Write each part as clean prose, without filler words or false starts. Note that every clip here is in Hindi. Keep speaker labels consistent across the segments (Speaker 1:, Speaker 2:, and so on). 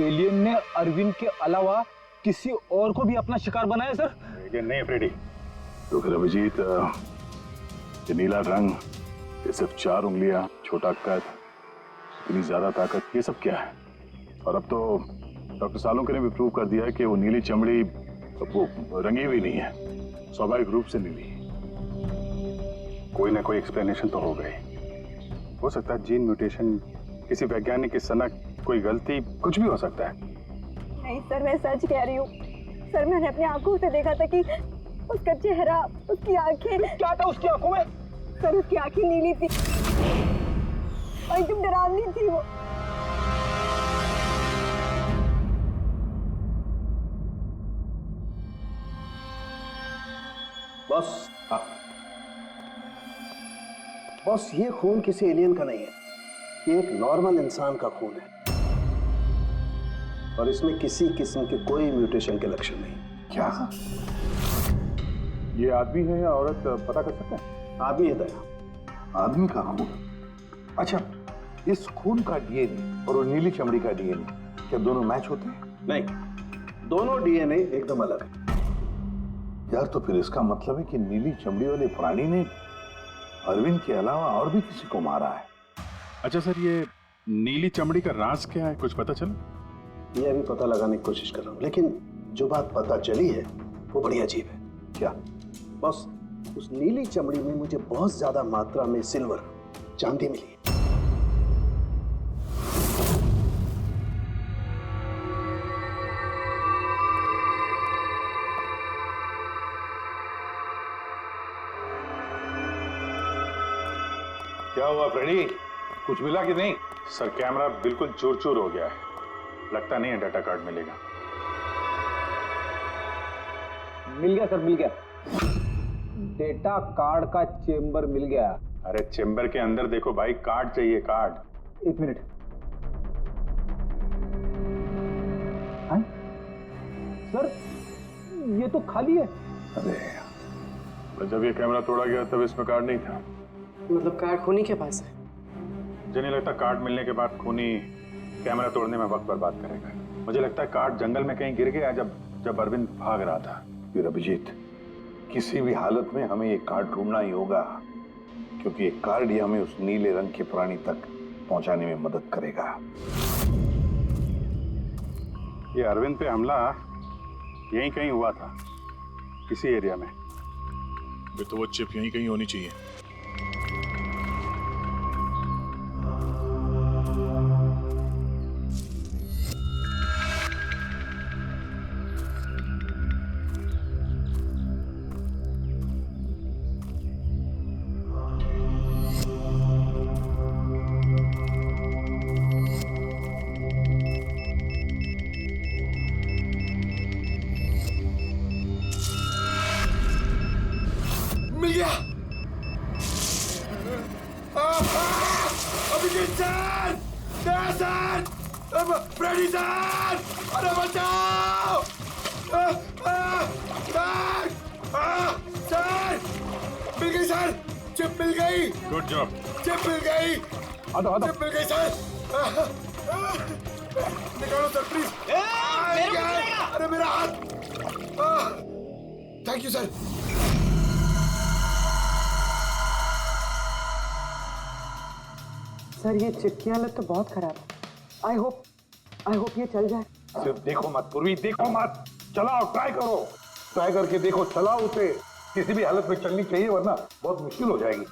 Speaker 1: एलियन ने अरविंद के अलावा किसी और को भी अपना शिकार बनाया सर?
Speaker 2: एलियन नहीं फ्रेडी। तो फिर अभिजीत, ये नीला रंग, ये सिर्फ 4 उंगलियां, छोटा कद, इतनी ज्यादा ताकत, ये सब क्या है? और अब तो डॉक्टर सालोंके ने भी प्रूव कर दिया है कि वो नीली चमड़ी वो रंगी हुई नहीं है, स्वाभाविक रूप से नीली। कोई ना कोई एक्सप्लेनेशन तो हो गई। हो सकता है जीन म्यूटेशन, किसी वैज्ञानिक की सनक, कोई गलती, कुछ भी हो सकता है।
Speaker 3: नहीं सर, मैं सच कह रही हूँ सर। मैंने अपनी आंखों से देखा था कि उसका चेहरा, उसकी आंखें।
Speaker 1: क्या था उसकी आंखों में?
Speaker 3: सर उसकी आंखें नीली थी और एकदम डरावनी थी वो।
Speaker 4: बॉस, बॉस, ये खून किसी एलियन का नहीं है, ये एक नॉर्मल इंसान का खून है और इसमें किसी किस्म के कोई म्यूटेशन के लक्षण नहीं।
Speaker 2: क्या ये आदमी है या औरत, पता कर सकते हैं?
Speaker 4: आदमी है दया।
Speaker 5: आदमी का खून? अच्छा, इस खून का डीएनए और वो नीली चमड़ी का डीएनए क्या दोनों मैच होते हैं?
Speaker 4: नहीं, दोनों डीएनए एकदम अलग है।
Speaker 5: यार, तो फिर इसका मतलब है कि नीली चमड़ी वाले प्राणी ने अरविंद के अलावा और भी किसी को मारा है।
Speaker 2: अच्छा सर, ये नीली चमड़ी का राज क्या है, कुछ पता चला?
Speaker 4: ये अभी पता लगाने की कोशिश कर रहा हूँ, लेकिन जो बात पता चली है वो बड़ी अजीब है।
Speaker 5: क्या?
Speaker 4: बस उस नीली चमड़ी में मुझे बहुत ज्यादा मात्रा में सिल्वर, चांदी मिली है।
Speaker 2: क्या हुआ फ्रेडी, कुछ मिला कि नहीं? सर, कैमरा बिल्कुल चूर चूर हो गया है, लगता नहीं है डाटा कार्ड मिलेगा।
Speaker 1: मिल गया सर, मिल गया। डेटा कार्ड का चेंबर मिल गया।
Speaker 2: अरे चेंबर के अंदर देखो भाई, कार्ड चाहिए, कार्ड।
Speaker 1: 1 मिनट। हाँ? सर, ये तो खाली है।
Speaker 5: अरे
Speaker 2: तो जब ये कैमरा तोड़ा गया तब इसमें कार्ड नहीं था।
Speaker 6: मतलब कार्ड खूनी के पास है?
Speaker 2: मुझे नहीं लगता कार्ड मिलने के बाद खूनी कैमरा तोड़ने में वक्त बर्बाद करेगा। मुझे लगता है कार्ड जंगल में कहीं गिर गया जब अरविंद भाग रहा था।
Speaker 5: फिर अभिजीत, किसी भी हालत में हमें ये कार्ड ढूंढना ही होगा, क्योंकि ये कार्ड ही हमें उस नीले रंग के प्राणी तक पहुंचाने में मदद करेगा।
Speaker 2: ये अरविंद पे हमला यहीं कहीं हुआ था, किसी एरिया में। तो वो चिप यहीं कहीं होनी चाहिए।
Speaker 7: मिल गया। Abhijit sir, sir, Freddy sir, अरे बचाओ! सर, मिल गई सर, चिप मिल गई।
Speaker 2: Good job.
Speaker 7: चिप मिल गई। चिप मिल गई सर। निकालो सर प्लीज। अरे मेरा हाथ। Thank you sir.
Speaker 6: सर, ये चिप की हालत तो बहुत खराब है। आई होप ये चल जाए।
Speaker 5: सिर्फ देखो मत पूर्वी, देखो मत, चलाओ, ट्राई करो, ट्राई करके देखो, चलाओ उसे। किसी भी हालत में चलनी चाहिए, वरना बहुत मुश्किल हो जाएगी।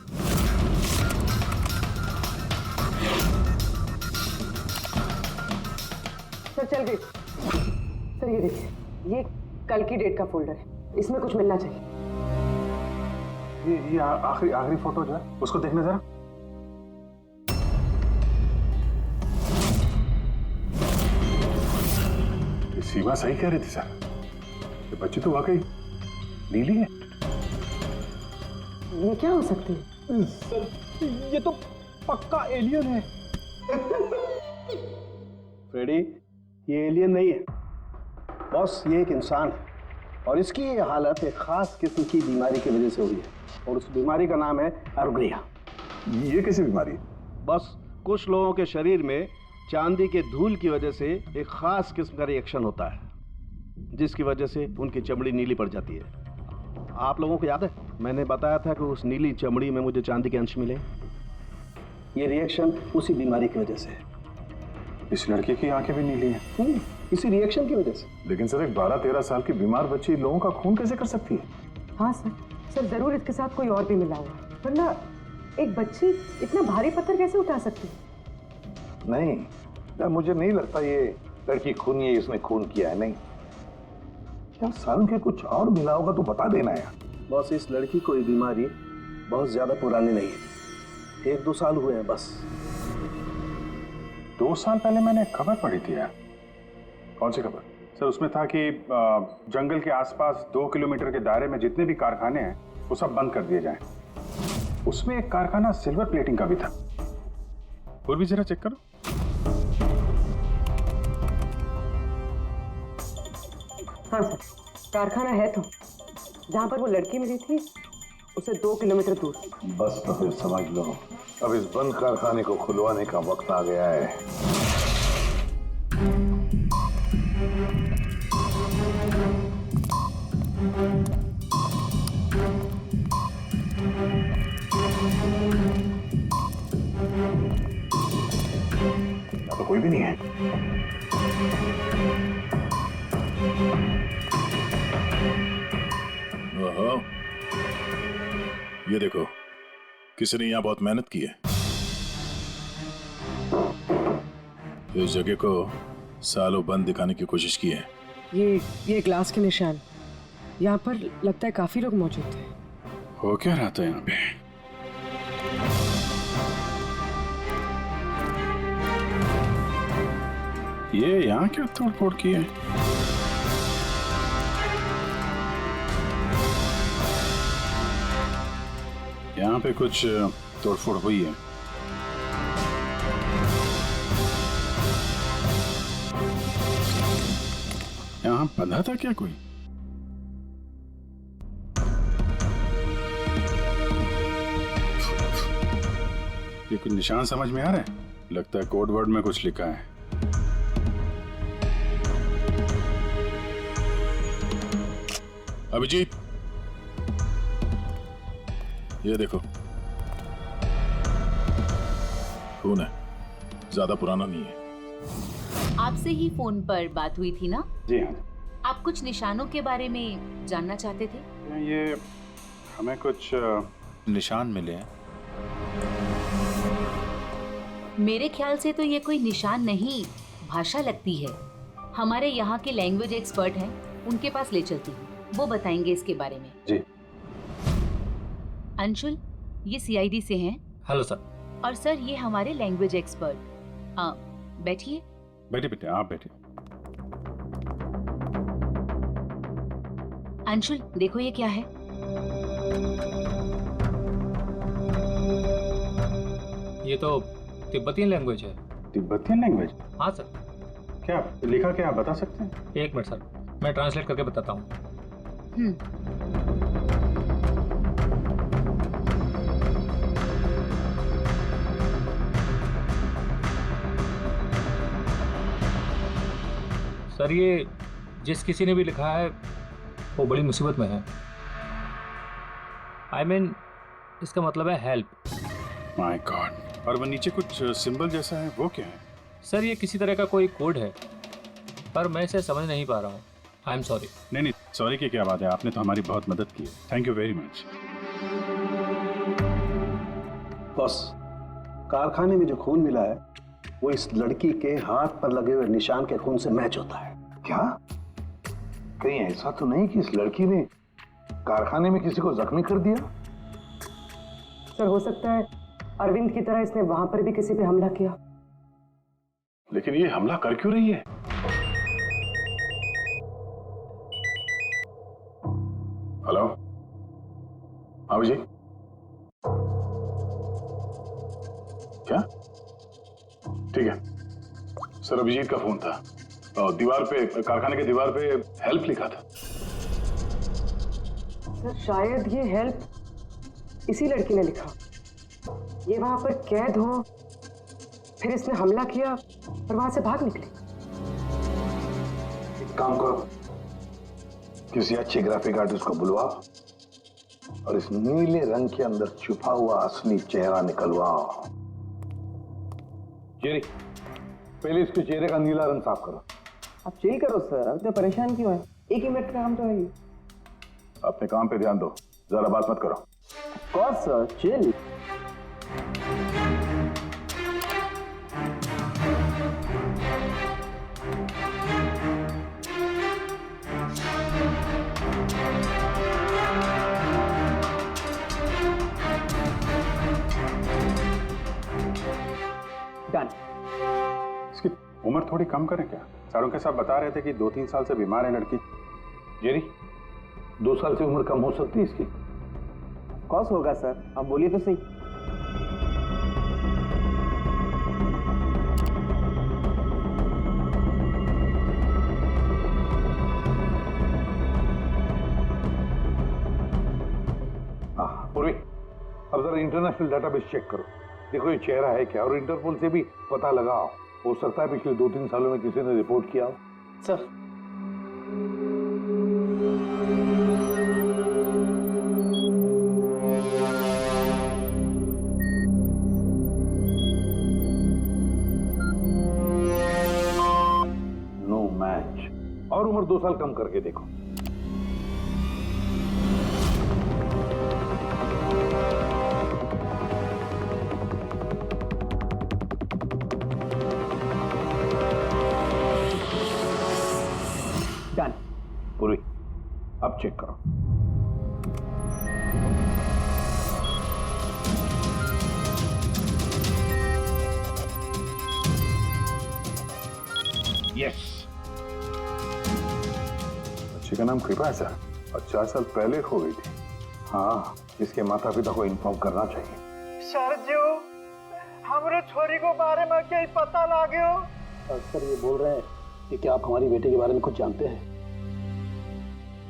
Speaker 6: सर चल गई। सर ये देखिए, ये कल की डेट का फोल्डर है, इसमें कुछ मिलना चाहिए।
Speaker 2: ये आखिरी फोटो जो है उसको देखने जरा। सीमा सही कह रही थी सर, ये बच्ची तो वाकई नीली है।
Speaker 6: ये क्या हो सकती है?
Speaker 1: सर, ये तो पक्का एलियन है।
Speaker 4: फ्रेडी, ये एलियन नहीं है बॉस, ये एक इंसान है और इसकी ये हालत एक खास किस्म की बीमारी की वजह से हुई है और उस बीमारी का नाम है अर्ग्रिया।
Speaker 5: ये कैसी बीमारी है?
Speaker 4: बस कुछ लोगों के शरीर में चांदी के धूल की वजह से एक खास किस्म का रिएक्शन होता है, जिसकी वजह से उनकी चमड़ी नीली पड़ जाती है। आप लोगों को याद है मैंने बताया था कि उस नीली चमड़ी में मुझे चांदी के अंश मिले। ये रिएक्शन उसी बीमारी की वजह से है।
Speaker 2: इस लड़के की आंखें भी नीली हैं।
Speaker 4: इसी रिएक्शन की वजह से।
Speaker 2: लेकिन सर एक 12-13 साल की बीमार बच्ची लोगों का खून कैसे कर सकती है?
Speaker 6: हाँ सर जरूर इसके साथ कोई और भी मिला हुआ है, वरना एक बच्ची इतना भारी पत्थर कैसे उठा सकती है?
Speaker 5: नहीं यार, मुझे नहीं लगता ये लड़की खून ये इसने खून किया है। नहीं यार, सालों के कुछ और मिला होगा तो बता देना यार।
Speaker 4: बॉस, इस लड़की को ये बीमारी बहुत ज्यादा पुरानी नहीं है, 1-2 साल हुए हैं बस।
Speaker 2: 2 साल पहले मैंने एक खबर पढ़ी थी यार। कौन सी खबर? सर उसमें था कि जंगल के आसपास 2 किलोमीटर के दायरे में जितने भी कारखाने हैं वो सब बंद कर दिए जाएं। उसमें एक कारखाना सिल्वर प्लेटिंग का भी था। और भी जरा चेक करो।
Speaker 6: हाँ सर, कारखाना है तो जहाँ पर वो लड़की मिली थी उसे 2 किलोमीटर दूर।
Speaker 5: बस तो फिर समझ लो, अब इस बंद कारखाने को खुलवाने का वक्त आ गया है।
Speaker 2: तो कोई भी नहीं है।
Speaker 8: ओहो, ये देखो, किसी ने यहाँ बहुत मेहनत की है। इस जगह को सालों बंद दिखाने की कोशिश की है।
Speaker 6: ये ग्लास के निशान, यहाँ पर लगता है काफी लोग मौजूद थे।
Speaker 8: हो क्या रहा था यहाँ पे? ये यहाँ क्या तोड़ फोड़ की है? यहाँ पे कुछ तोड़फोड़ हुई है। यहाँ बंधा था क्या कोई? ये कुछ निशान समझ में आ रहा है? लगता है कोड वर्ड में कुछ लिखा है। अभिजीत, ये देखो, खून है, ज्यादा पुराना नहीं है।
Speaker 9: आपसे ही फोन पर बात हुई थी ना?
Speaker 2: जी हाँ।
Speaker 9: आप कुछ निशानों के बारे में जानना चाहते थे?
Speaker 2: ये हमें कुछ निशान मिले हैं।
Speaker 9: मेरे ख्याल से तो ये कोई निशान नहीं, भाषा लगती है। हमारे यहाँ के लैंग्वेज एक्सपर्ट हैं, उनके पास ले चलती हूँ, वो बताएंगे इसके बारे में।
Speaker 2: जी।
Speaker 9: अंशुल, ये सीआईडी से हैं।
Speaker 10: Hello sir.
Speaker 9: और सर ये हमारे लैंग्वेज एक्सपर्ट। बैठिए।
Speaker 2: बैठिए बेटे, आप बैठिए।
Speaker 9: अंशुल देखो ये क्या है।
Speaker 10: ये तो तिब्बतियन लैंग्वेज है।
Speaker 2: Tibetan language?
Speaker 10: हाँ सर।
Speaker 2: क्या लिखा, क्या आप बता सकते हैं?
Speaker 10: 1 मिनट सर, मैं ट्रांसलेट करके बताता हूँ। सर ये जिस किसी ने भी लिखा है वो बड़ी मुसीबत में है। I mean, इसका मतलब है हेल्प।
Speaker 2: My God. और वो नीचे कुछ सिंबल जैसा है, वो क्या है?
Speaker 10: सर ये किसी तरह का कोई कोड है, पर मैं इसे समझ नहीं पा रहा हूँ। I am sorry.
Speaker 2: नहीं, सॉरी की क्या बात है, आपने तो हमारी बहुत मदद की है। Thank you very much.
Speaker 4: Boss, कारखाने में जो खून मिला है वो इस लड़की के हाथ पर लगे हुए निशान के खून से मैच होता है।
Speaker 5: क्या कहीं ऐसा तो नहीं कि इस लड़की ने कारखाने में किसी को जख्मी कर दिया?
Speaker 6: सर हो सकता है अरविंद की तरह इसने वहां पर भी किसी पे हमला किया।
Speaker 2: लेकिन ये हमला कर क्यों रही है? हेलो, हाँ जी। क्या? ठीक है सर, अभिजीत का फोन था। दीवार पे, कारखाने के दीवार पे हेल्प लिखा था।
Speaker 6: सर शायद ये हेल्प इसी लड़की ने लिखा। ये वहां पर कैद हो, फिर इसने हमला किया और वहां से भाग निकली।
Speaker 5: एक काम करो, किसी अच्छे ग्राफिक आर्टिस्ट को बुलवाओ और इस नीले रंग के अंदर छुपा हुआ असली चेहरा निकलवाओ। जेरी, पहले इसके चेहरे का नीला रंग साफ करो।
Speaker 1: आप चिल करो सर, अब तो परेशान क्यों है? 1 ही मिनट का काम तो है ये।
Speaker 2: अपने काम पे ध्यान दो, ज्यादा बात मत करो।
Speaker 1: कौन सर, चिल। डन।
Speaker 2: इसकी उम्र थोड़ी कम करें क्या? सारों के साथ बता रहे थे कि 2-3 साल से बीमार है लड़की।
Speaker 5: जेरी, 2 साल से उम्र कम हो सकती है इसकी?
Speaker 1: कौन होगा सर, आप बोलिए तो सही।
Speaker 5: हाँ पूर्वी, अब जरा इंटरनेशनल डाटाबेस चेक करो, देखो ये चेहरा है क्या, और इंटरपोल से भी पता लगाओ। हो सकता है पिछले 2-3 सालों में किसी ने रिपोर्ट किया हो।
Speaker 1: Sir,
Speaker 5: no match. और उम्र 2 साल कम करके देखो।
Speaker 1: डन।
Speaker 5: पूरी, अब चेक करो। यस।
Speaker 2: बच्चे का नाम कृपा है सर, और 4 साल पहले हो गई थी।
Speaker 5: हाँ, इसके माता पिता को इन्फॉर्म करना चाहिए।
Speaker 7: सर जो हमरे छोरी को बारे में क्या पता लागो?
Speaker 1: सर ये बोल रहे हैं कि क्या आप हमारी बेटे के बारे में कुछ जानते हैं?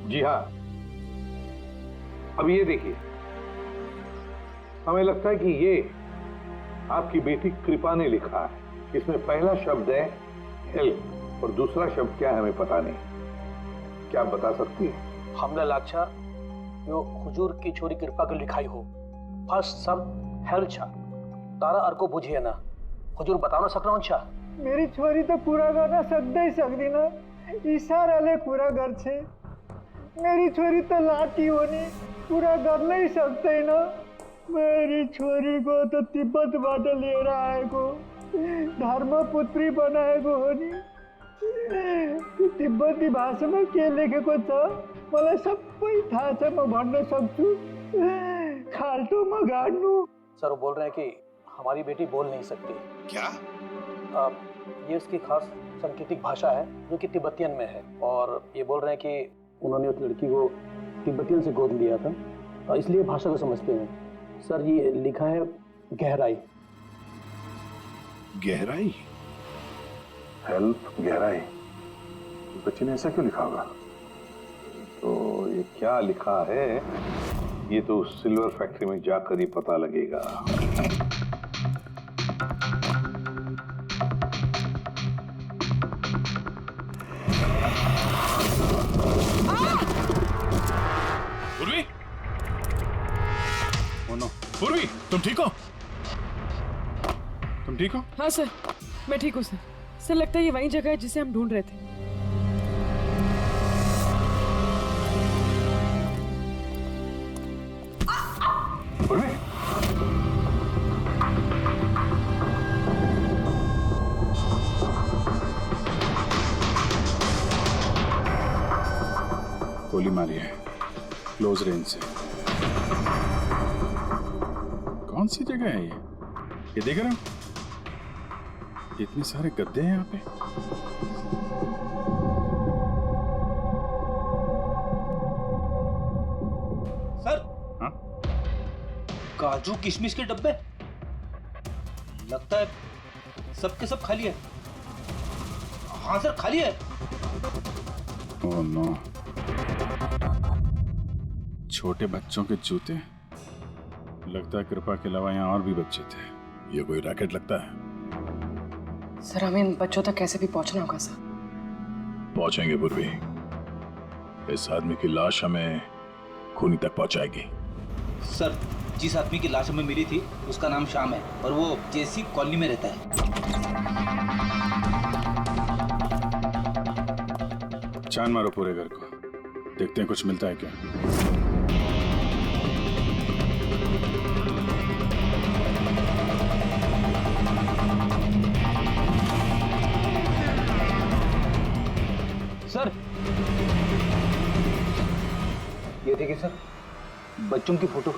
Speaker 5: जी हाँ, अब ये देखिए, हमें लगता है कि ये आपकी बेटी कृपा ने लिखा है। इसमें पहला शब्द है हेल्प और दूसरा शब्द क्या है हमें पता नहीं। क्या आप बता सकती है?
Speaker 1: हमने लाक्षा यो हुजूर की छोरी कृपा के लिखाई हो। फर्स्ट शब्द हेल्प छा, तारा अर्को बुझिए ना, हुजूर बता ना सकना छा।
Speaker 7: मेरी छोरी तो पूरा करना सकते ही सकती ना, इशारा ले पूरा घर छे। मेरी छोरी तो लाठी होनी, पूरा कर नहीं सकते ना। मेरी छोरी को तो तिब्बत बाटे ले रहा है को, धर्मपुत्री बनाए को होनी। तिब्बती भाषा में के लेखे को छ, मलाई सबै थाहा छ, म भन्न सक्छु। खाल्टो म गाड्नु।
Speaker 1: सर वो बोल रहे हैं कि हमारी बेटी बोल नहीं सकती।
Speaker 8: क्या?
Speaker 1: ये उसकी खास सांकेतिक भाषा है जो कि तिब्बतियन में है, और ये बोल रहे हैं कि उन्होंने उस लड़की को तिब्बतियन से गोद लिया था, इसलिए भाषा को समझते हैं। सर ये लिखा है गहराई।
Speaker 8: गहराई?
Speaker 2: हेल्प, गहराई। बच्चे ने ऐसा क्यों लिखा होगा?
Speaker 5: तो ये क्या लिखा है, ये तो सिल्वर फैक्ट्री में जाकर ही पता लगेगा।
Speaker 8: पूर्वी? ओ नो, पूर्वी, तुम ठीक हो? तुम ठीक हो?
Speaker 6: हाँ सर, मैं ठीक हूँ सर। सर लगता है ये वही जगह है जिसे हम ढूंढ रहे थे।
Speaker 2: पूर्वी? गोली मारी है क्लोज रेंज से। कौन सी जगह है ये देख रहे हो? इतने सारे गद्दे हैं यहाँ पे।
Speaker 1: सर,
Speaker 2: हाँ?
Speaker 1: काजू किशमिश के डब्बे, लगता है सबके सब खाली है। हाँ सर खाली है।
Speaker 2: ओह नो, छोटे बच्चों के जूते। लगता है कृपा के अलावा यहाँ और भी बच्चे थे। ये कोई रैकेट लगता है।
Speaker 6: सर हमें इन बच्चों तक कैसे भी पहुंचना होगा सर।
Speaker 8: पहुंचेंगे पूर्वी। इस आदमी की लाश हमें खूनी तक पहुंचाएगी।
Speaker 11: सर, जिस आदमी की लाश हमें मिली थी उसका नाम श्याम है और वो जेसी कॉलोनी में रहता है।
Speaker 8: छान मारो पूरे घर को, देखते हैं कुछ मिलता है क्या।
Speaker 11: सर, ये देखिए सर, बच्चों की फोटो।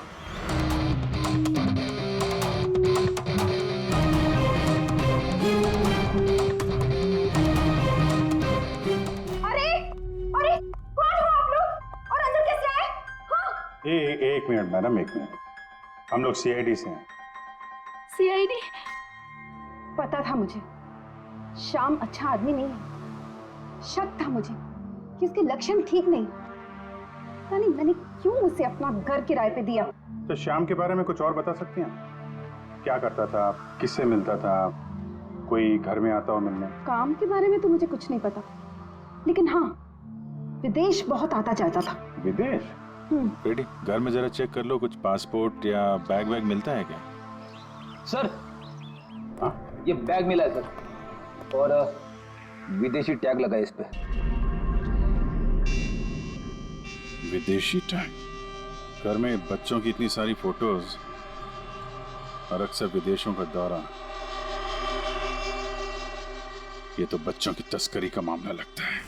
Speaker 2: एक मिनट मैडम, एक मिनट। हम लोग सीआईडी से हैं।
Speaker 3: सीआईडी? पता था मुझे श्याम अच्छा आदमी नहीं है। शक था मुझे कि उसके लक्षण ठीक नहीं। यानी मैंने क्यों उसे अपना घर किराए पे दिया?
Speaker 2: तो श्याम के बारे में कुछ और बता सकती हैं? क्या करता था, किससे मिलता था, कोई घर में आता हो मिलने?
Speaker 3: काम के बारे में तो मुझे कुछ नहीं पता, लेकिन हाँ, विदेश बहुत आता जाता था।
Speaker 2: विदेश?
Speaker 8: बेटी, घर में जरा चेक कर लो, कुछ पासपोर्ट या बैग वैग मिलता है क्या?
Speaker 11: सर,
Speaker 2: हाँ?
Speaker 11: ये बैग मिला है सर, और विदेशी टैग लगा है इस पे।
Speaker 8: विदेशी टैग? घर में बच्चों की इतनी सारी फोटोज और अक्सर विदेशों का दौरा, ये तो बच्चों की तस्करी का मामला लगता है।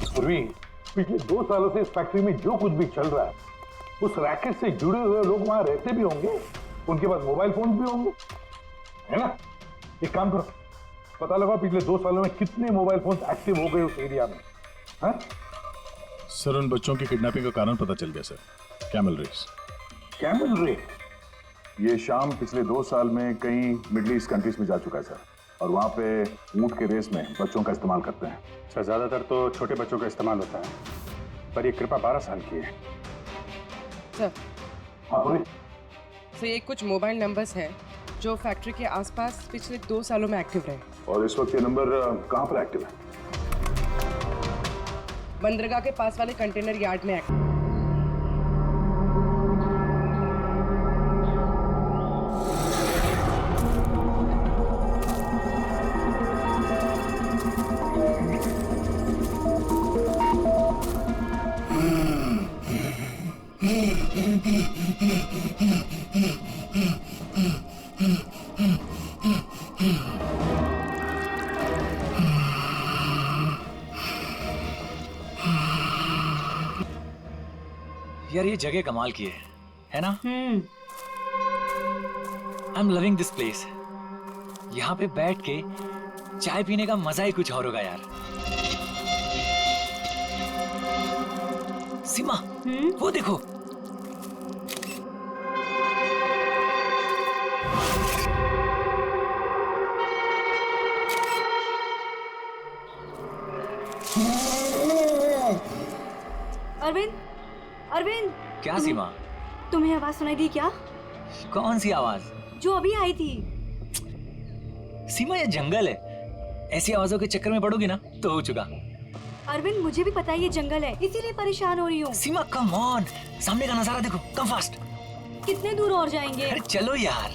Speaker 5: पूर्वी, पिछले 2 सालों से इस फैक्ट्री में जो कुछ भी चल रहा है, उस रैकेट से जुड़े हुए लोग वहां रहते भी होंगे, उनके पास मोबाइल फोन भी होंगे, है ना? एक काम करो, पता लगा पिछले 2 सालों में कितने मोबाइल फोन एक्टिव हो गए उस एरिया में। है?
Speaker 8: सर, उन बच्चों की किडनैपिंग का कारण पता चल गया sir. Camel race.
Speaker 5: Camel race?
Speaker 2: ये शाम पिछले 2 साल में कई मिडिल ईस्ट कंट्रीज में जा चुका है सर, और वहाँ पे ऊंट के रेस में बच्चों का इस्तेमाल करते हैं सर। ज्यादातर तो छोटे बच्चों का इस्तेमाल होता है, पर ये कृपा 12 साल की है
Speaker 6: सर।
Speaker 5: हाँ पूरी?
Speaker 6: सर ये कुछ मोबाइल नंबर्स हैं जो फैक्ट्री के आसपास पिछले 2 सालों में एक्टिव रहे।
Speaker 2: और इस वक्त ये नंबर कहाँ पर एक्टिव है?
Speaker 6: बंदरगाह के पास वाले कंटेनर यार्ड में एक्टिव।
Speaker 12: यार ये जगह कमाल की है ना? I am loving this place. यहाँ पे बैठ के चाय पीने का मजा ही कुछ और होगा यार। सीमा, वो देखो।
Speaker 3: अरविंद, अरविंद।
Speaker 12: क्या सीमा?
Speaker 3: तुम्हें आवाज सुनाई दी क्या?
Speaker 12: कौन सी आवाज?
Speaker 3: जो अभी आई थी।
Speaker 12: सीमा ये जंगल है, ऐसी आवाजों के चक्कर में पड़ोगी ना तो हो चुका।
Speaker 3: अरविंद मुझे भी पता है ये जंगल है, इसीलिए परेशान हो रही हूँ।
Speaker 12: सीमा कम ऑन, सामने का नजारा देखो, कम फास्ट।
Speaker 3: कितने दूर और जाएंगे?
Speaker 12: अरे चलो यार।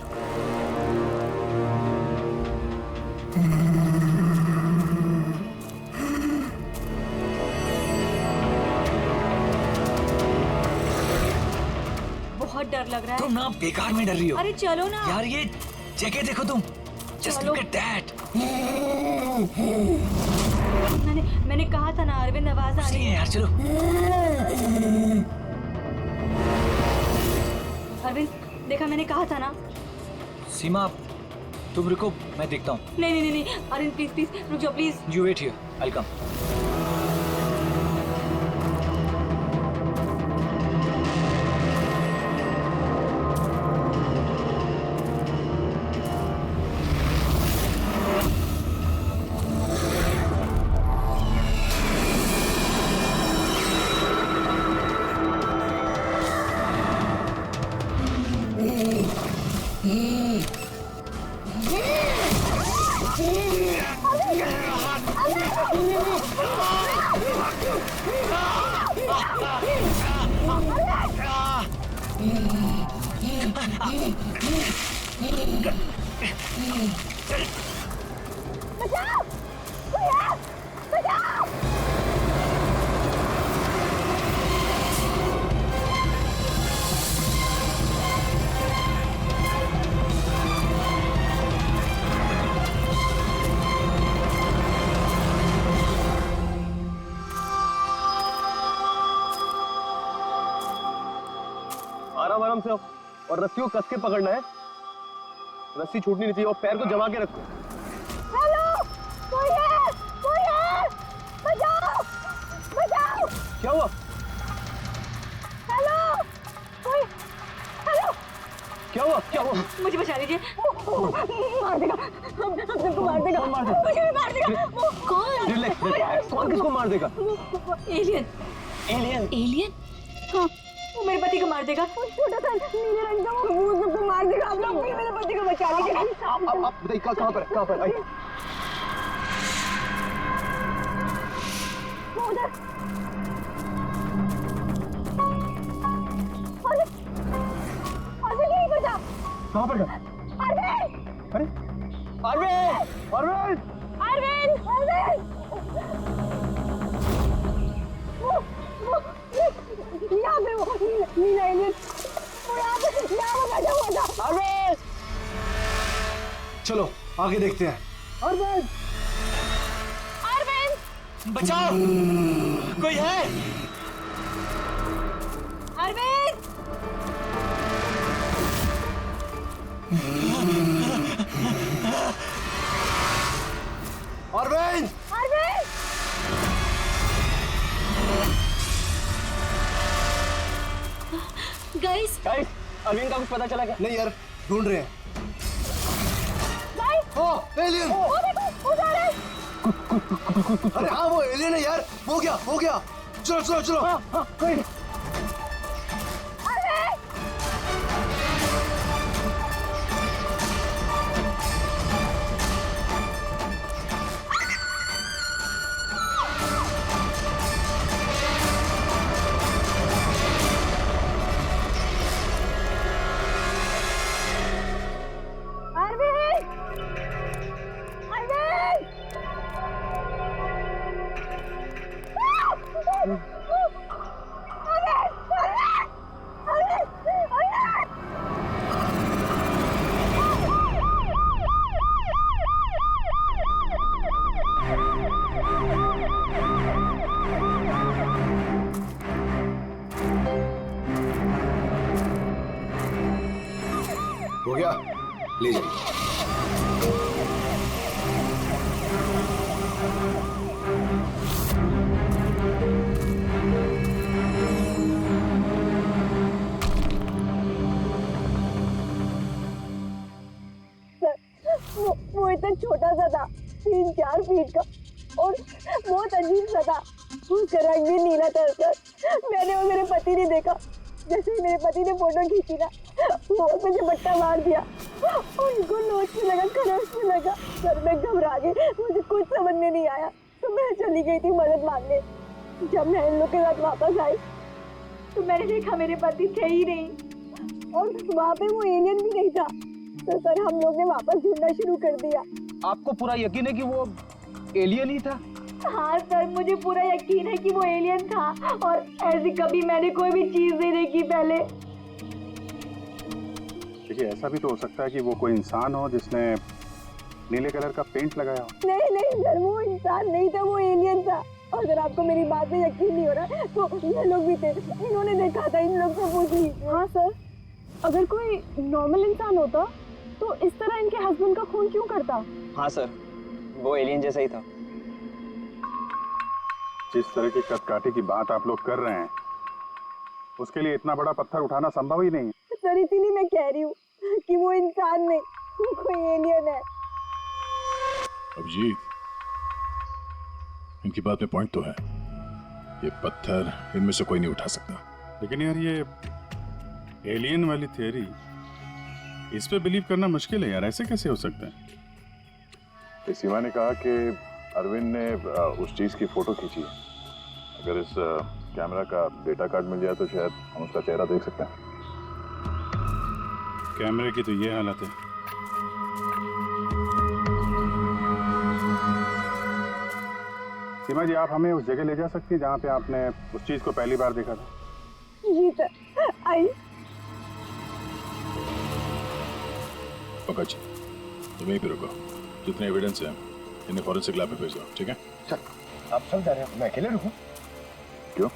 Speaker 3: बहुत डर लग रहा है।
Speaker 12: तुम ना बेकार में डर रही हो।
Speaker 3: अरे चलो ना
Speaker 12: यार, ये जगह देखो तुम। Just look at that.
Speaker 3: मैंने कहा था ना अरविंद, आवाज आ रही है
Speaker 12: यार। चलो
Speaker 3: अरविंद, देखा मैंने कहा था ना।
Speaker 12: सीमा तुम रुको, मैं देखता हूँ।
Speaker 3: नहीं अरविंद प्लीज प्लीज रुक जाओ please.
Speaker 12: You wait here, I'll come.
Speaker 1: से हो और रस्सी को कस के पकड़ना है। रस्सी छूटनी नहीं चाहिए और पैर को जमा के रखो।
Speaker 3: हेलो, कोई है? कोई है? बचाओ, बचाओ।
Speaker 1: क्या हुआ?
Speaker 3: हेलो, कोई? हेलो,
Speaker 1: क्या हुआ? क्या हुआ?
Speaker 3: मुझे बचा लीजिए। मार देगा, हम सबको मार देगा।
Speaker 1: कौन मार देगा?
Speaker 3: मुझे भी मार देगा। कौन?
Speaker 1: रिलैक्स, कौन किसको मार देगा?
Speaker 3: एलियन।
Speaker 9: एलियन? एलियन?
Speaker 3: हाँ, वो मेरे पति को मार देगा। वो छोटा सा नीले रंग का वो सबको मार देगा। आप लोग भी मेरे पति को बचा लीजिए।
Speaker 1: आप बताइए कहाँ पर? कहाँ पर? आइए।
Speaker 3: वो उधर। अरे नहीं बचा।
Speaker 1: कहाँ पर?
Speaker 3: अरविंद!
Speaker 1: अरे अरविंद! अरविंद!
Speaker 3: अरविंद! अरविंद! यहाँ पे वो नीला एलियन, वो यहाँ वो बैठा हुआ था।
Speaker 1: अरविंद!
Speaker 13: चलो आगे देखते हैं।
Speaker 1: अरविंद!
Speaker 3: अरविंद!
Speaker 12: बचाओ, कोई है?
Speaker 3: अरविंद!
Speaker 13: अरविंद!
Speaker 3: अरविंद!
Speaker 9: गाइस,
Speaker 1: अरविंद का कुछ पता चला क्या?
Speaker 13: नहीं यार, ढूंढ रहे हैं। हाँ, एलियन!
Speaker 3: वो देखो, उधर है।
Speaker 13: अरे हाँ, वो एलियन है यार। हो गया, हो गया। चलो चलो चलो।
Speaker 1: कोई नहीं।
Speaker 13: हो गया, ले जाइए।
Speaker 3: वो इतना छोटा सा था, 3-4 फीट का, और बहुत अजीब सा था। उसका रंग भी नीला था सर। मैंने और मेरे पति ने देखा। जैसे ही मेरे पति ने फोटो खींची ना, वो मुझे बट्टा मार दिया। उनको नोचने लगा, खरोचने लगा। सर मैं घबरा गई, मुझे कुछ समझ में नहीं आया, तो मैं चली गई थी मदद मांगने। जब मैं इन लोग के साथ वापस आई तो मैंने देखा मेरे पति थे ही नहीं, और वहाँ पे वो एलियन भी नहीं था। तो सर हम लोग ने वापस ढूंढना शुरू कर दिया।
Speaker 1: आपको पूरा यकीन है कि वो एलियन ही था?
Speaker 3: हाँ सर, मुझे पूरा यकीन है कि वो एलियन था, और ऐसी कभी मैंने कोई भी चीज नहीं देखी पहले।
Speaker 8: देखिए, ऐसा भी तो हो सकता है कि वो कोई इंसान हो जिसने नीले कलर का पेंट लगाया हो।
Speaker 3: नहीं सर, वो इंसान नहीं था, वो एलियन था। अगर आपको मेरी बात में यकीन नहीं हो रहा तो ये लोग भी थे, इन्होंने देखा था, इन लोग से पूछ लीजिए। हाँ सर, अगर कोई नॉर्मल इंसान होता तो इस तरह इनके हस्बैंड का खून क्यों करता?
Speaker 11: हाँ सर, वो एलियन जैसा ही था।
Speaker 8: जिस तरह की कदकाठी की बात आप लोग कर रहे हैं, उसके लिए इतना बड़ा पत्थर उठाना संभव ही नहीं है।
Speaker 3: सर इसीलिए मैं कह रही हूँ कि वो इंसान नहीं, वो कोई एलियन है।
Speaker 2: अभिजीत, इनकी बात में पॉइंट तो है। ये पत्थर इनमें से कोई नहीं उठा सकता।
Speaker 8: लेकिन यार, ये एलियन वाली थियरी, इस पे बिलीव करना मुश्किल है यार। ऐसे कैसे हो सकता है?
Speaker 2: सीमा ने कहा कि अरविंद ने उस चीज की फोटो खींची। अगर इस कैमरा का डेटा कार्ड मिल जाए तो शायद हम उसका चेहरा देख सकते हैं।
Speaker 8: कैमरे की तो ये हालत है। सीमा जी, आप हमें उस जगह ले जा सकती हैं जहाँ पे आपने उस चीज को पहली बार देखा था?
Speaker 3: जी सर, आइए।
Speaker 2: ओके जी, तुम यहीं पे रुको। जितने एविडेंस है इन्हें फॉरेंसिक लैब में भेज दो, ठीक है?
Speaker 13: सर, आप सब जा रहे हैं, मैं अकेले रुकूं?
Speaker 2: क्यों?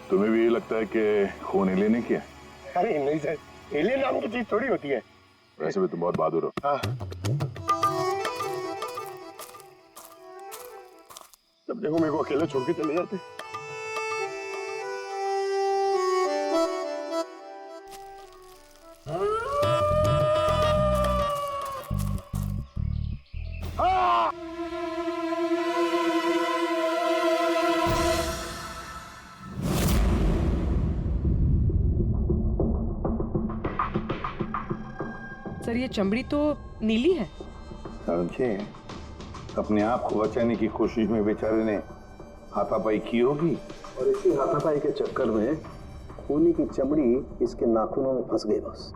Speaker 2: तुम्हें भी ये लगता है कि खून एलियन ने किया?
Speaker 13: अरे नहीं सर, एलियन नाम की चीज थोड़ी होती है।
Speaker 2: वैसे भी तुम बहुत बहादुर हो।
Speaker 13: हाँ। जब देखो मेरे को अकेला छोड़ के चले जाते।
Speaker 6: सर ये चमड़ी तो नीली है।
Speaker 5: समझे, अपने आप को बचाने की कोशिश में बेचारे ने हाथापाई की होगी,
Speaker 1: और इसी हाथापाई के चक्कर में खूनी की चमड़ी इसके नाखूनों में फंस गई बस।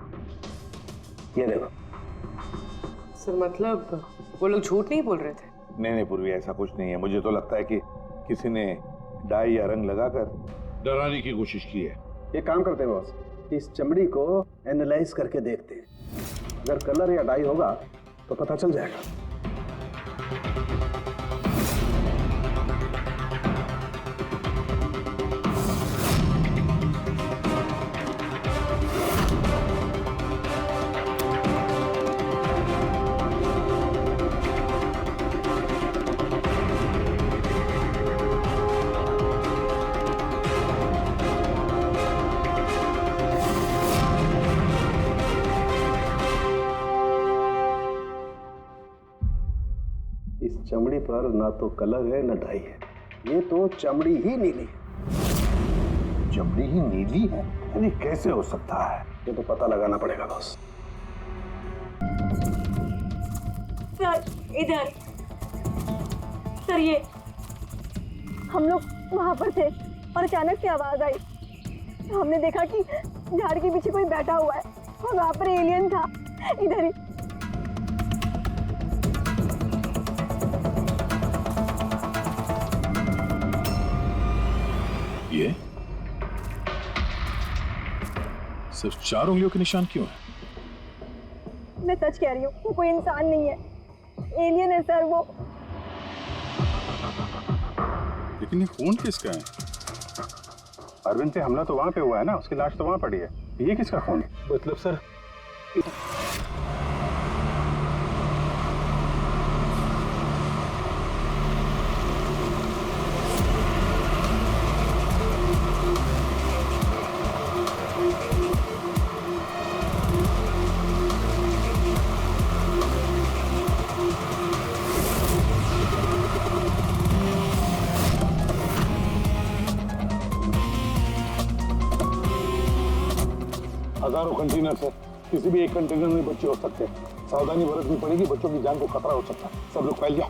Speaker 1: ये देखो।
Speaker 6: सर मतलब वो लोग झूठ नहीं बोल रहे थे?
Speaker 5: नहीं पूर्वी, ऐसा कुछ नहीं है। मुझे तो लगता है कि किसी ने डाई या रंग लगाकर डराने की कोशिश की है।
Speaker 1: एक काम करते हैं बॉस, इस चमड़ी को एनालाइज करके देखते हैं। अगर कलर या डाई होगा तो पता चल जाएगा। इस चमड़ी पर ना तो कलर है ना डाई है, ये तो चमड़ी ही नीली है।
Speaker 5: चमड़ी ही नीली है? अरे कैसे हो सकता है?
Speaker 1: ये तो पता लगाना पड़ेगा बॉस।
Speaker 14: सर इधर। सर ये हम लोग वहां पर थे और अचानक से आवाज आई। हमने देखा कि झाड़ के पीछे कोई बैठा हुआ है और वहां पर एलियन था। इधर ही।
Speaker 2: ये सिर्फ 4 उंगलियों के निशान क्यों है?
Speaker 14: मैं सच कह रही हूँ, वो कोई इंसान नहीं है, एलियन है सर वो।
Speaker 2: लेकिन ये खून किसका है?
Speaker 5: अरविंद पे हमला तो वहां पे हुआ है ना, उसकी लाश तो वहां पड़ी है। ये किसका खून है?
Speaker 1: मतलब सर
Speaker 5: हजारों कंटेनर है, किसी भी एक कंटेनर में बच्चे हो सकते हैं। सावधानी बरतनी पड़ेगी, बच्चों की जान को खतरा हो सकता है। सब लोग फैल जाओ।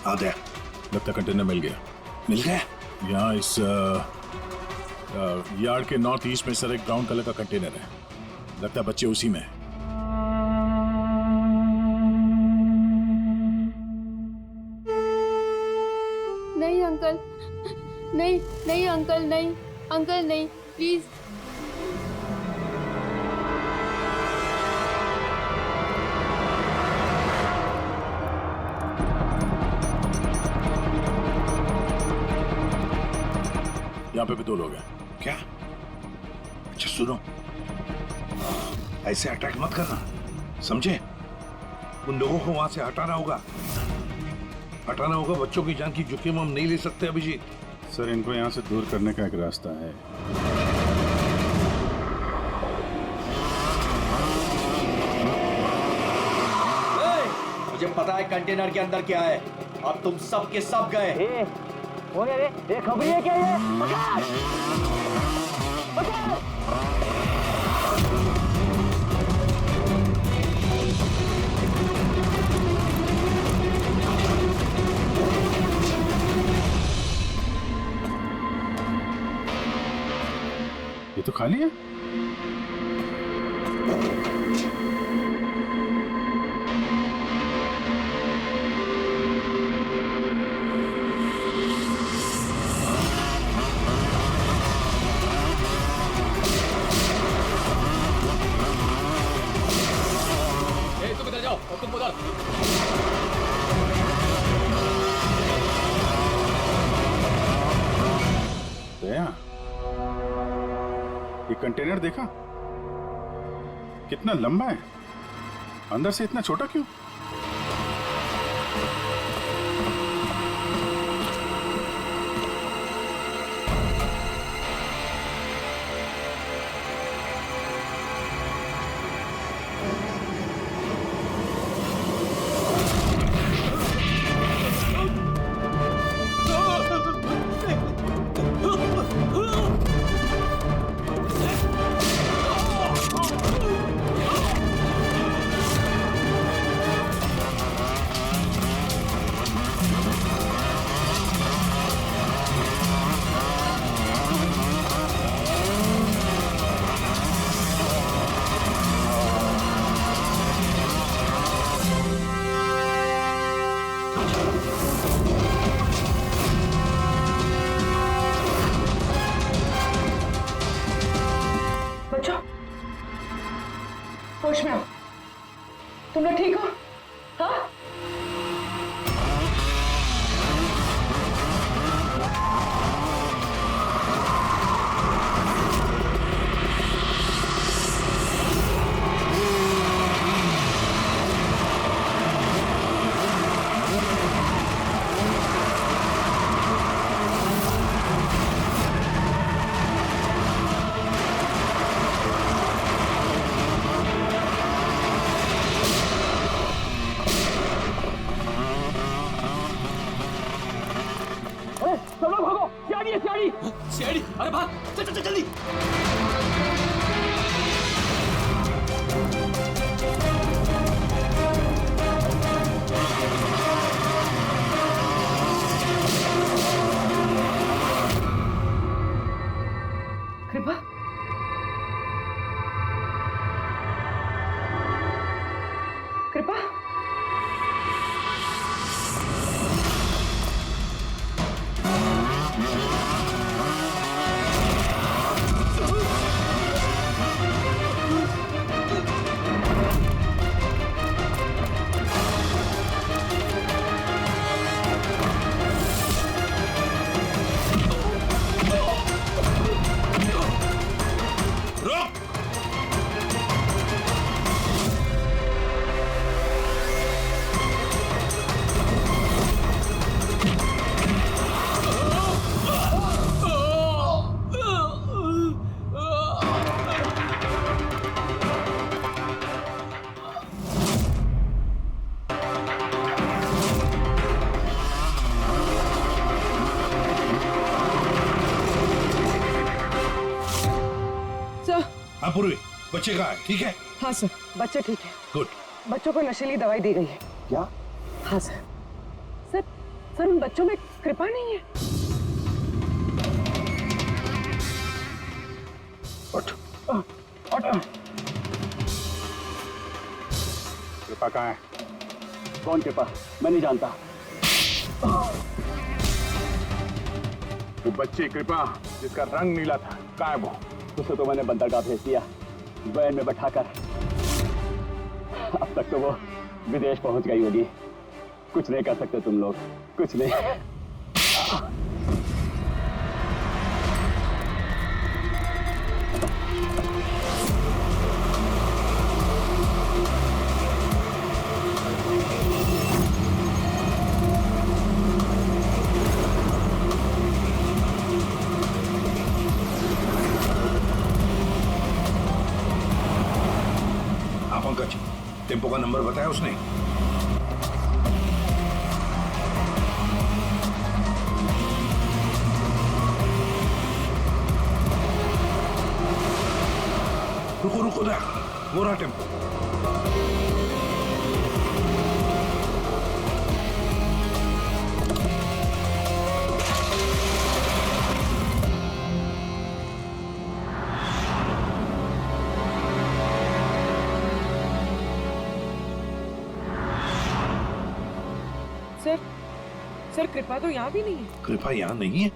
Speaker 2: आ गया, लगता कंटेनर मिल गया।
Speaker 5: मिल गया?
Speaker 2: यहाँ इस यार्ड के नॉर्थ ईस्ट में सर एक ब्राउन कलर का कंटेनर है, लगता है बच्चे उसी में है।
Speaker 14: नहीं अंकल, नहीं नहीं अंकल, नहीं अंकल, नहीं प्लीज।
Speaker 2: यहाँ पे भी 2 लोग हैं।
Speaker 5: क्या? अच्छा सुनो, ऐसे अटैक मत करना, समझे? उन लोगों को वहां से हटाना होगा, बच्चों की जान की जोखिम हम नहीं ले सकते अभिजीत।
Speaker 8: सर इनको यहाँ से दूर करने का एक रास्ता है।
Speaker 15: मुझे पता है कंटेनर के अंदर क्या है। अब तुम सब के सब गए।
Speaker 7: हो गया रे, ये खबरी है क्या ये? पकड़! पकड़!
Speaker 8: ये तो खाली है।
Speaker 10: तुम इधर जाओ और तुम उधर।
Speaker 8: दया, ये कंटेनर देखा कितना लंबा है, अंदर से इतना छोटा क्यों?
Speaker 6: होश में आओ। तुम लोग ठीक हो? हाँ?
Speaker 15: सीआईडी, अरे भाग, चल चल चल जल्दी।
Speaker 6: कृपा, कृपा,
Speaker 5: हाँ पूर्वी, बच्चे कहाँ है? ठीक है?
Speaker 6: हाँ सर, बच्चे ठीक है।
Speaker 5: गुड।
Speaker 6: बच्चों को नशीली दवाई दी गई है।
Speaker 5: क्या?
Speaker 6: हाँ सर। सर, सर उन बच्चों में कृपा नहीं है।
Speaker 5: उठ। कृपा कहाँ है?
Speaker 1: कौन कृपा? मैं नहीं जानता।
Speaker 5: वो बच्ची कृपा जिसका रंग नीला था, कहाँ है वो?
Speaker 1: उसे तो मैंने बंदरगाह भेज दिया, वैन में बैठाकर। अब तक तो वो विदेश पहुंच गई होगी। कुछ नहीं कर सकते तुम लोग, कुछ नहीं।
Speaker 5: नंबर बताया उसने? रुको रुको ना, वो रहा टेम्पो।
Speaker 6: सर कृपा तो यहाँ भी नहीं है।
Speaker 5: कृपा यहाँ नहीं है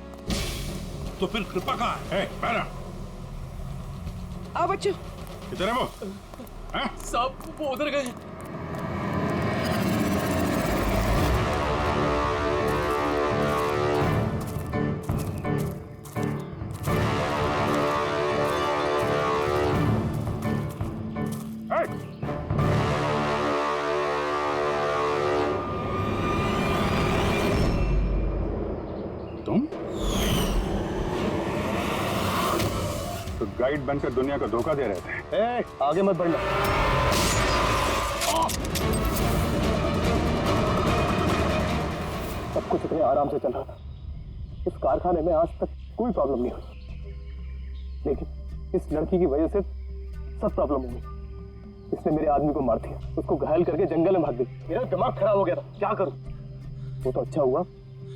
Speaker 5: तो फिर कृपा कहाँ है? पैरा
Speaker 6: आओ बच्चों।
Speaker 5: किधर है वो?
Speaker 10: साहब वो उधर गए।
Speaker 2: तुम तो गाइड बनकर दुनिया को धोखा दे रहे थे।
Speaker 1: आगे मत बढ़ना। सब कुछ इतने आराम से चल रहा था। इस कारखाने में आज तक कोई प्रॉब्लम नहीं हुई, लेकिन इस लड़की की वजह से सब प्रॉब्लम हो गई। इसने मेरे आदमी को मार दिया, उसको घायल करके जंगल में भाग गई। मेरा दिमाग खराब हो गया था, क्या करूं? वो तो अच्छा हुआ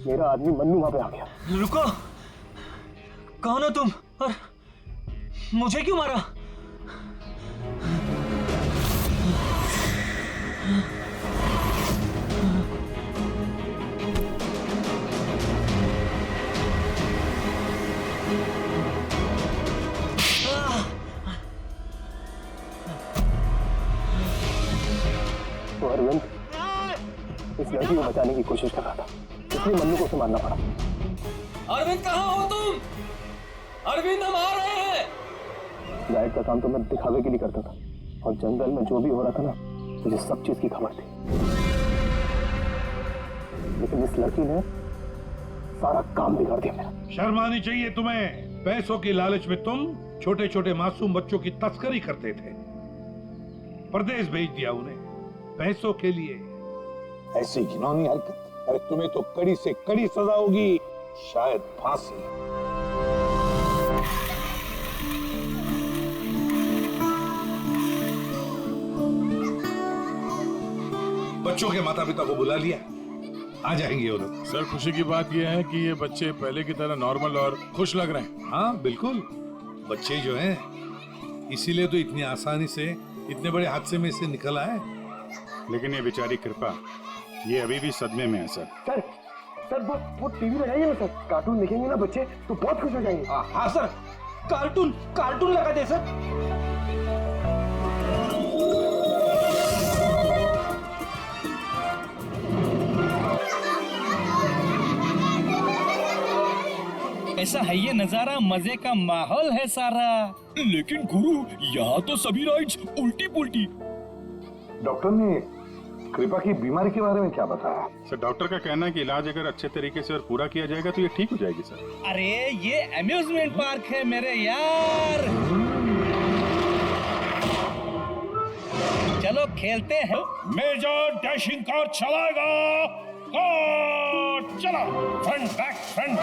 Speaker 1: मेरा आदमी मन्नू वहां पे आ गया।
Speaker 12: रुको, कौन हो तुम और मुझे क्यों मारा?
Speaker 1: तो अरविंद इस लड़की को बचाने की कोशिश कर रहा था, इसलिए मन्नू को उसे मारना पड़ा।
Speaker 10: अरविंद कहाँ हो तुम? अरविंद हम आ रहे हैं।
Speaker 1: गाइड का काम तो मैं दिखावे के लिए करता था, और जंगल में जो भी हो रहा था ना, मुझे सब चीज की खबर थी। लेकिन इस लड़की ने सारा काम बिगाड़ दिया मेरा।
Speaker 5: शर्म आनी चाहिए तुम्हें। पैसों की लालच में तुम छोटे छोटे मासूम बच्चों की तस्करी करते थे, परदेश भेज दिया उन्हें पैसों के लिए। ऐसी घिनौनी हरकत, अरे तुम्हें तो कड़ी से कड़ी सजा होगी, शायद फांसी। बच्चों के माता पिता को बुला लिया, आ जाएंगे वो लोग।
Speaker 8: सर खुशी की बात यह है कि ये बच्चे पहले की तरह नॉर्मल और खुश लग रहे हैं।
Speaker 5: हाँ बिल्कुल, बच्चे जो हैं इसीलिए तो इतनी आसानी से इतने बड़े हादसे में से निकल आए।
Speaker 2: लेकिन ये बेचारी कृपा, ये अभी भी सदमे में है सर।
Speaker 1: सर वो टीवी लगाइए ना सर, कार्टून देखेंगे ना बच्चे तो बहुत खुश हो जाएंगे।
Speaker 11: हाँ सर, कार्टून लगा दे सर।
Speaker 12: ऐसा है ये नजारा, मजे का माहौल है सारा। लेकिन गुरु, यहाँ तो सभी राइड्स उल्टी पुल्टी।
Speaker 5: डॉक्टर ने कृपा की बीमारी के बारे में क्या बताया?
Speaker 2: सर डॉक्टर का कहना है कि इलाज अगर अच्छे तरीके से और पूरा किया जाएगा तो ये ठीक हो जाएगी सर।
Speaker 12: अरे ये अम्यूजमेंट पार्क है मेरे यार, चलो खेलते हैं।
Speaker 5: मेजर डैशिंग कार चलाएगा। चला, फ्रंट बैक फ्रंट।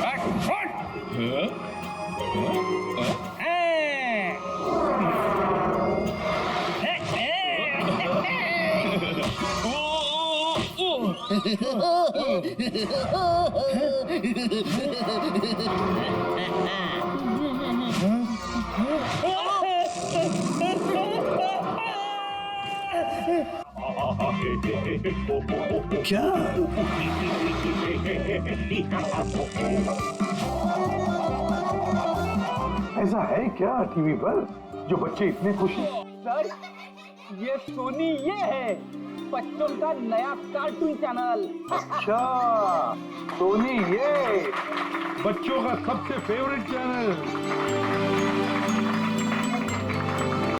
Speaker 12: क्या?
Speaker 5: ऐसा है क्या टीवी पर जो बच्चे इतने खुश हैं?
Speaker 11: सर ये सोनी ये है बच्चों का नया कार्टून चैनल।
Speaker 5: अच्छा, सोनी ये बच्चों का सबसे फेवरेट चैनल।